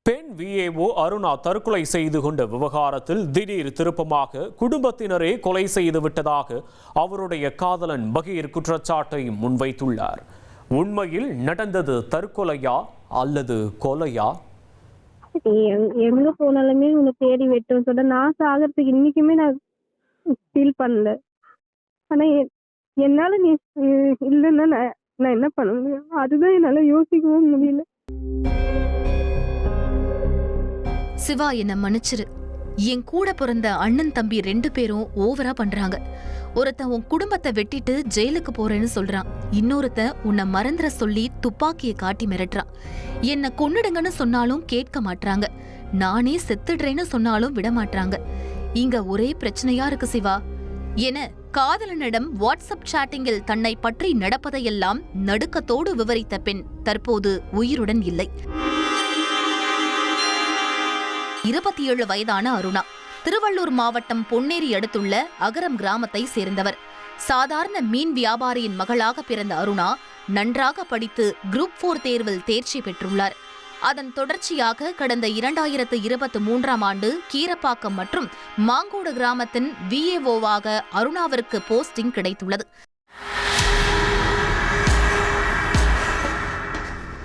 பெண் விஏஓ அருணா தற்கொலை செய்து கொண்ட விவகாரத்தில் திடீர் திருப்பமாக குடும்பத்தினரே கொலை செய்து விட்டதாக அவருடைய காதலன் பகீர் குற்றச்சாட்டை முன்வைத்துள்ளார். உண்மையில் நடந்தது தற்கொலையா அல்லது கொலையா? எங்க போனாலுமே உன்னை தேடி வெட்டும் சொல்ல நான் சாகிறதுக்கு இன்னைக்குமே நான் ஃபீல் பண்ணல. ஆனா என்னால நீ இல்லைன்னா நான் என்ன பண்ண முடியும்? அதுதான் என்னால யோசிக்கவும் முடியல. சிவா, என்ன மன்னிச்சிரு. என் கூட பிறந்த அண்ணன் தம்பி 2 பேரும் ஓவரா பண்றாங்க. ஒருத்தன் உன் குடும்பத்தை வெட்டிட்டு ஜெயிலுக்கு போறேன்னு சொல்றான். இன்னொருத்தன் உன்னை மறந்துற சொல்லி துப்பாக்கியை காட்டி மிரட்டுறான். என்ன கொன்னுடுங்கன்னு சொன்னாலும் கேட்க மாட்றாங்க. நானே செத்துடுறேன்னு சொன்னாலும் விட மாட்றாங்க. இங்க ஒரே பிரச்சனையா இருக்கு சிவா. என காதலனிடம் வாட்ஸ்அப் சாட்டிங்கில் தன்னை பற்றி நடப்பதையெல்லாம் நடுக்கத்தோடு விவரித்த பெண் தற்போது உயிருடன் இல்லை. 27 வயதான அருணா திருவள்ளூர் மாவட்டம் பொன்னேரி அடுத்துள்ள அகரம் கிராமத்தை சேர்ந்தவர். சாதாரண மீன் வியாபாரியின் மகளாக பிறந்த அருணா நன்றாக படித்து குரூப் 4 தேர்வில் தேர்ச்சி பெற்றுள்ளார். அதன் தொடர்ச்சியாக கடந்த 2023ஆம் ஆண்டு கீரப்பாக்கம் மற்றும் மாங்கோடு கிராமத்தின் விஏஓவாக அருணாவிற்கு போஸ்டிங் கிடைத்துள்ளது.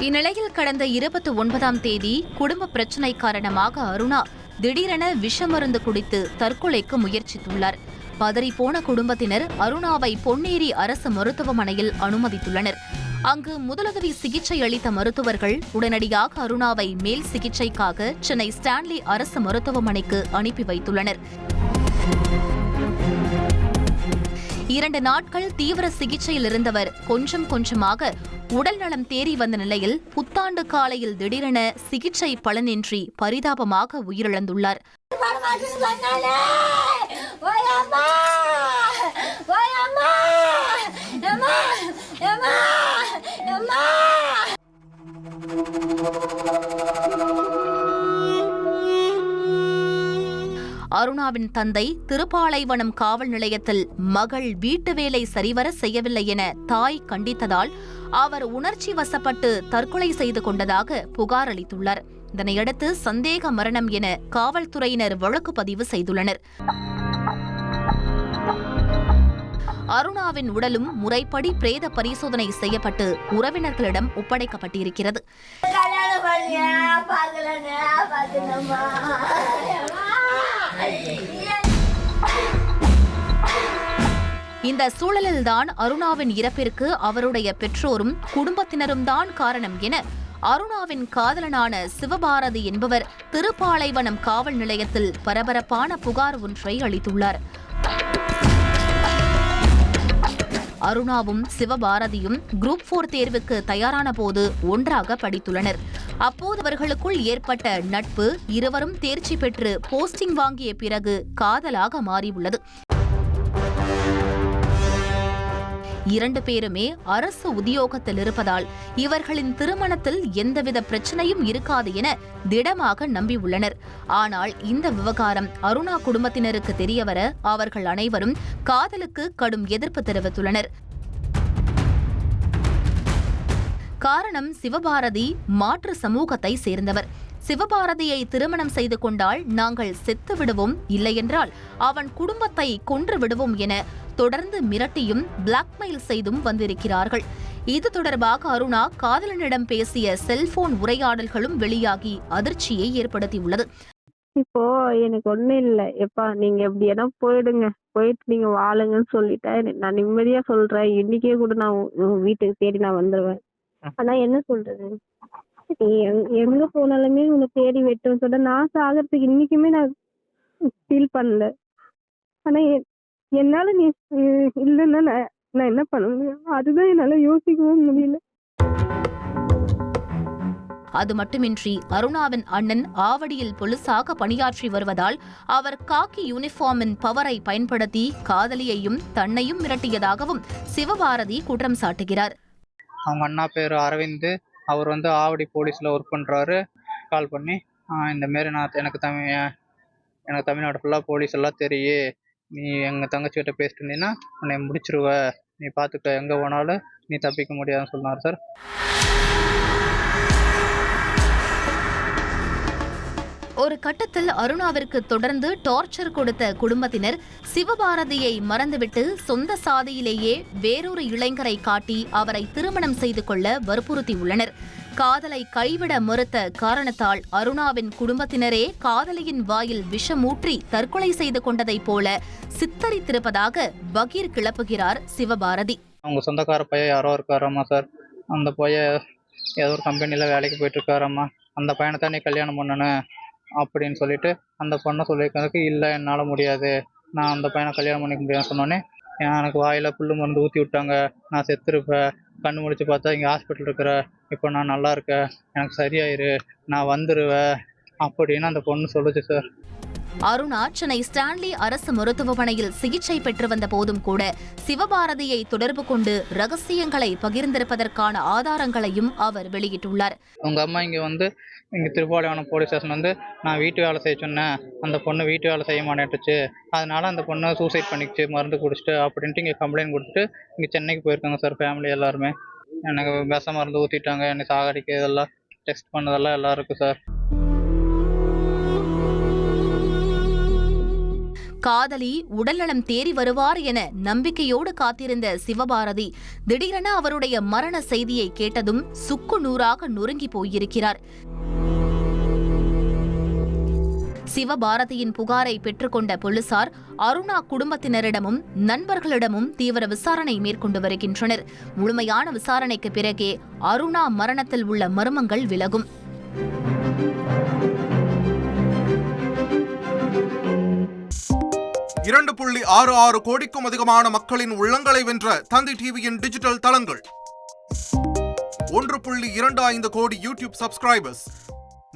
இந்நிலையில் கடந்த 29ஆம் தேதி குடும்ப பிரச்சினை காரணமாக அருணா திடீரென விஷமருந்து குடித்து தற்கொலைக்கு முயற்சித்துள்ளார். பதறிப்போன குடும்பத்தினர் அருணாவை பொன்னேரி அரசு மருத்துவமனையில் அனுமதித்துள்ளனர். அங்கு முதலுதவி சிகிச்சை அளித்த மருத்துவர்கள் உடனடியாக அருணாவை மேல் சிகிச்சைக்காக சென்னை ஸ்டான்லி அரசு மருத்துவமனைக்கு அனுப்பி வைத்துள்ளனர். 2 நாட்கள் தீவிர சிகிச்சையில் இருந்தவர் கொஞ்சம் கொஞ்சமாக உடல் நலம் தேறி வந்த நிலையில் புத்தாண்டு காலையில் திடீரென சிகிச்சை பலனின்றி பரிதாபமாக உயிரிழந்துள்ளார். அருணாவின் தந்தை திருப்பாலைவனம் காவல் நிலையத்தில் மகள் வீட்டு வேலை சரிவர செய்யவில்லை என தாய் கண்டித்ததால் அவர் உணர்ச்சி வசப்பட்டு தற்கொலை செய்து கொண்டதாக புகார் அளித்துள்ளார். இதனையடுத்து சந்தேக மரணம் என காவல்துறையினர் வழக்கு பதிவு செய்துள்ளனர். அருணாவின் உடலும் முறைப்படி பிரேத பரிசோதனை செய்யப்பட்டு உறவினர்களிடம் ஒப்படைக்கப்பட்டிருக்கிறது. இந்த சூழலில்தான் அருணாவின் இறப்பிற்கு அவருடைய பெற்றோரும் குடும்பத்தினரும் தான் காரணம் என அருணாவின் காதலனான சிவபாரதி என்பவர் திருப்பாலைவனம் காவல் நிலையத்தில் பரபரப்பான புகார் ஒன்றை அளித்துள்ளார். அருணாவும் சிவபாரதியும் குரூப் 4 தேர்வுக்கு தயாரான போது ஒன்றாக படித்துள்ளனர். அப்போது அவர்களுக்குள் ஏற்பட்ட நட்பு இருவரும் தேர்ச்சி பெற்று போஸ்டிங் வாங்கிய பிறகு காதலாக மாறியுள்ளது. 2 பேருமே அரசு உத்தியோகத்தில் இருப்பதால் இவர்களின் திருமணத்தில் எந்தவித பிரச்சனையும் இருக்காது என திடமாக நம்பியுள்ளனர். ஆனால் இந்த விவகாரம் அருணா குடும்பத்தினருக்கு தெரியவர அவர்கள் அனைவரும் காதலுக்கு கடும் எதிர்ப்பு தெரிவித்துள்ளனர். காரணம், சிவபாரதி மாற்று சமூகத்தை சேர்ந்தவர். சிவபாரதியை திருமணம் செய்து கொண்டால் நாங்கள் செத்து விடுவோம், இல்லையென்றால் அவன் குடும்பத்தை கொன்று விடுவோம் என தொடர்ந்து மிரட்டியும் பிளாக்மெயில் செய்தும் வந்திருக்கிறார்கள். இது தொடர்பாக அருணா காதலனிடம் பேசிய செல்போன் உரையாடல்களும் வெளியாகி அதிர்ச்சியை ஏற்படுத்தியுள்ளது. இப்போ எனக்கு ஒண்ணும் இல்ல, எப்பா நீங்க எப்படி ஏன்னா போயிடுங்க, போயிட்டு நீங்க வாழுங்கன்னு சொல்லிட்டேன். நான் நிம்மதியா சொல்றேன், இன்னைக்கே கூட நான் வீட்டுக்கு தேடி நான் வந்துருவேன். ஆனா என்ன சொல்றது, எங்க போனாலுமே உன்னை தேடி வெட்டும் சொல்ல நான் சாகிறதுக்கு இன்னைக்குமே நான் ஃபீல் பண்ணல. ஆனா என்னால நீ இல்லைன்னா நான் என்ன பண்ண முடியும்? அதுதான் என்னால யோசிக்கவும் முடியல. அது மட்டுமின்றி அருணாவின் அண்ணன் ஆவடியில் போலீசாக பணியாற்றி வருவதால் அவர் காக்கி யூனிஃபார்மின் பவரை பயன்படுத்தி காதலியையும் தன்னையும் மிரட்டியதாகவும் சிவபாரதி குற்றம் சாட்டுகிறார். அவங்க அண்ணா பேர் அரவிந்த், அவர் ஆவடி போலீஸில் ஒர்க் பண்ணுறாரு. கால் பண்ணி இந்தமாரி எனக்கு தமிழ்நாடு ஃபுல்லாக போலீஸ் எல்லாம் தெரியும், நீ எங்கள் தங்கச்சிக்கிட்ட பேசிட்டு இருந்தீங்கன்னா உன்னை முடிச்சிருவ, நீ பார்த்துக்க, எங்கே போனாலும் நீ தப்பிக்க முடியாதுன்னு சொன்னார் சார். ஒரு கட்டத்தில் அருணாவிற்கு தொடர்ந்து டார்ச்சர் கொடுத்த குடும்பத்தினர் சிவபாரதியை மறந்துவிட்டு சொந்த சாதியிலேயே வேறொரு இளைஞரை காட்டி அவரை திருமணம் செய்து கொள்ள வற்புறுத்தியுள்ளனர். காதலை கைவிட மறுத்த காரணத்தால் அருணாவின் குடும்பத்தினரே காதலியின் வாயில் விஷமூற்றி தற்கொலை செய்து கொண்டதைப் போல சித்தரித்திருப்பதாக பகீர் கிளப்புகிறார் சிவபாரதி. அவங்க சொந்தக்கார பையன் யாரோ இருக்காராம்மா சார், அந்த பையன் ஏதோ ஒரு கம்பெனியில் வேலைக்கு போயிட்டு இருக்காராம்மா, அந்த பையனை தான் நீ கல்யாணம் பண்ணணும் அப்படின்னு சொல்லிட்டு அந்த பொண்ணை சொல்லியிருக்கிறதுக்கு இல்லை என்னால் முடியாது, நான் அந்த பையனை கல்யாணம் பண்ணிக்க முடியாதுன்னு சொன்னோன்னே எனக்கு வாயில் புல்லு மருந்து ஊற்றி விட்டாங்க, நான் செத்துருப்பேன், கண்ணு முடிச்சு பார்த்தா இங்கே ஹாஸ்பிட்டல் இருக்கிற, இப்போ நான் நல்லா இருக்கேன், எனக்கு சரியாயிரு, நான் வந்துடுவேன் அப்படின்னு அந்த பொண்ணு சொல்லுச்சு சார். அருணா சென்னை ஸ்டான்லி அரசு மருத்துவமனையில் சிகிச்சை பெற்று வந்த போதும் கூட சிவபாரதியை தொடர்பு கொண்டு ரகசியங்களை பகிர்ந்திருப்பதற்கான ஆதாரங்களையும் அவர் வெளியிட்டுள்ளார். உங்க அம்மா இங்கே திருப்பாலைவனம் போலீஸ் ஸ்டேஷன் நான் வீட்டு வேலை செய்ய சொன்னேன், அந்த பொண்ணு வீட்டு வேலை செய்ய மாட்டேன்ட்டுச்சு, அதனால அந்த பொண்ணு சூசைட் பண்ணிக்கிச்சு மருந்து குடிச்சிட்டு அப்படின்ட்டு இங்கே கம்ப்ளைண்ட் கொடுத்துட்டு இங்கே சென்னைக்கு போயிருக்காங்க சார். ஃபேமிலி எல்லாருமே எனக்கு விஷ மருந்து ஊற்றிட்டாங்க, என்னை சாகடிக்க இதெல்லாம் டெஸ்ட் பண்ணதெல்லாம் எல்லாம் இருக்குது சார். காதலி உடல்நலம் தேறி வருவார் என நம்பிக்கையோடு காத்திருந்த சிவபாரதி திடீரென அவருடைய மரண செய்தியை கேட்டதும் சுக்கு நூறாக நொறுங்கி போயிருக்கிறார். சிவபாரதியின் புகாரை பெற்றுக்கொண்ட போலீசார் அருணா குடும்பத்தினரிடமும் நண்பர்களிடமும் தீவிர விசாரணை மேற்கொண்டு வருகின்றனர். முழுமையான விசாரணைக்கு பிறகே அருணா மரணத்தில் உள்ள மர்மங்கள் விலகும். $2.66 கோடிக்கும் அதிகமான மக்களின் உள்ளங்களை வென்ற தந்தி டிவியின் டிஜிட்டல் தளங்கள், 1.25 கோடி யூடியூப் சப்ஸ்கிரைபர்ஸ்,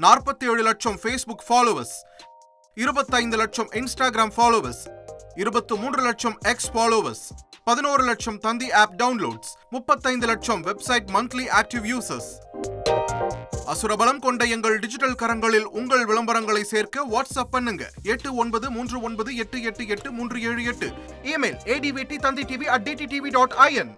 47 லட்சம் ஃபேஸ்புக் ஃபாலோவர்ஸ், 25 லட்சம் இன்ஸ்டாகிராம் ஃபாலோவர்ஸ், 23 லட்சம் எக்ஸ் ஃபாலோவர்ஸ், 11 லட்சம் தந்தி ஆப் டவுன்லோட்ஸ், 35 லட்சம் வெப்சைட் மந்த்லி ஆக்டிவ் யூசர்ஸ். அசுரபலம் கொண்ட எங்கள் டிஜிட்டல் கரங்களில் உங்கள் விளம்பரங்களை சேர்க்க வாட்ஸ்அப் பண்ணுங்க 8939888838. Email advttanditv@dttv.in.